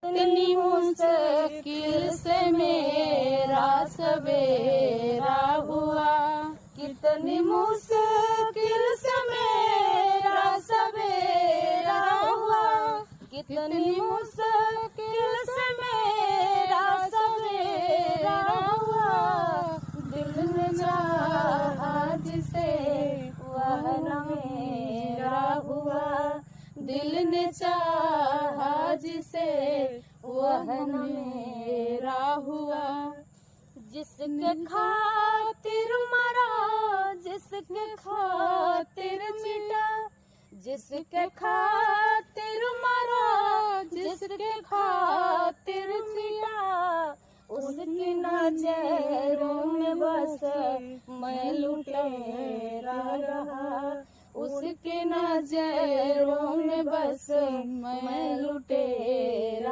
इतनी मुश्किल से मेरा सवेरा हुआ, कितनी मुश्किल से मेरा सवेरा हुआ, कितनी मुश्किल से मेरा सवेरा हुआ। दिल ने चाहा जिसे वह न मेरा हुआ, दिल ने चाहा जिसे वह न मेरा हुआ। जिसके खातिर मरा, जिसके खातिर मिटा, जिसके खातिर मरा, जिसके खातिर मिटा, उसकी नजरों में बस मैं लुटेरा रहा, उसके नजरों में बस मैं लुटेरा।